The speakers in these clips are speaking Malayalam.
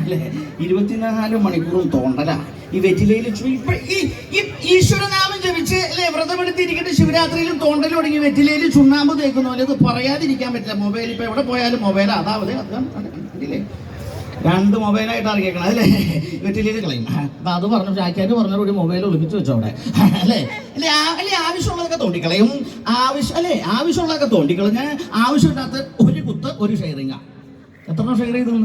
അല്ലേ? 24 മണിക്കൂറും തോണ്ടല. ഈ വെറ്റിലയിൽ ഈശ്വരനാമം ജപിച്ച് അല്ലേ വ്രതമെടുത്തിരിക്കട്ടെ, ശിവരാത്രിയിലും തോണ്ടലും ഒടുങ്ങി വെറ്റിലയിൽ ചുണ്ണാമ്പ് തേക്കുന്ന പോലെ ഇത് പറയാതിരിക്കാൻ പറ്റില്ല. മൊബൈൽ ഇപ്പൊ എവിടെ പോയാലും മൊബൈൽ അതാവത് കണ്ടില്ലേ, 2 മൊബൈലായിട്ട് ഇറങ്ങിയേക്കണം അല്ലേ? വെറ്റിലയിൽ കളയും. അപ്പൊ അത് പറഞ്ഞു ചാക്കാര് പറഞ്ഞൊരു മൊബൈൽ ഒളിപ്പിച്ച് വെച്ചോ അവിടെ അല്ലേ? അല്ലേ ആവശ്യമുള്ളതൊക്കെ തോണ്ടിക്കളയും. ആവശ്യമുള്ളതൊക്കെ തോണ്ടിക്കളഞ്ഞ് ആവശ്യമില്ലാത്ത ഒരു കുത്ത് ഒരു ഷെയറിങ്ങ. എത്ര ഷെയർ ചെയ്തു?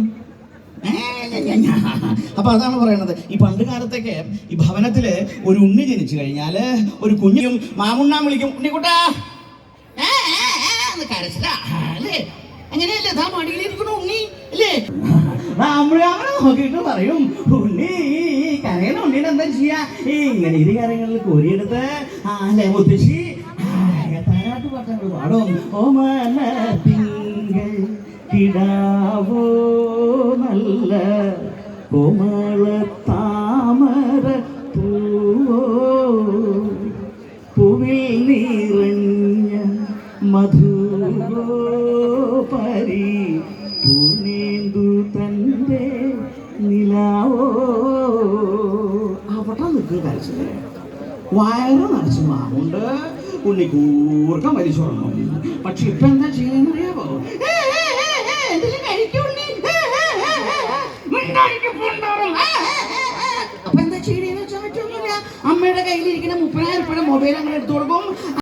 അപ്പൊ അതാണ് പറയണത്. ഈ പണ്ട് കാലത്തൊക്കെ ഈ ഭവനത്തില് ഒരു ഉണ്ണി ജനിച്ചു കഴിഞ്ഞാല് ഒരു കുഞ്ഞും മാമുണ്ണാൻ വിളിക്കും, ഉണ്ണിക്കുട്ടാ കരച്ചില്ല അല്ലേ? അങ്ങനെയല്ലേ? ദാ മടിയിലിരിക്കണ ഉണ്ണി അല്ലേ? നമ്മളങ്ങനെ നോക്കിയിട്ട് പറയും, ഉണ്ണി കരയണ ഉണ്ണീനെ എന്താ ചെയ്യാ? ഇങ്ങനെ ഇരു കാര്യങ്ങളിൽ കോരിയെടുത്ത് അല്ലേ മുത്തശ്ശി താരാട്ട് പാട്ടങ്ങൾ പാടും. ഓമന തിങ്കൾ കിടാവോ നല്ല കോമള താമര പൂവോ പൂവിൽ നിറഞ്ഞ മധുരോ പരി പൂണേന്തു തന്റെ നിലാവോ. അവിടെ നിൽക്കുക കഴിച്ചത് വയറ് നിറച്ച് മാവുണ്ട്, ഉണ്ണിക്കൂർക്കം വലിച്ചോളണം. പക്ഷെ ഇപ്പൊ എന്താ ചെയ്യുന്ന അറിയാവോ? അപ്പൊ എന്താ ചെയ്യണെന്ന് വെച്ചാൽ പറ്റൊന്നുമില്ല. അമ്മയുടെ കയ്യിലിരിക്കുന്ന 30,000 രൂപയുടെ മൊബൈൽ അങ്ങനെ എടുത്തു കൊടുക്കും.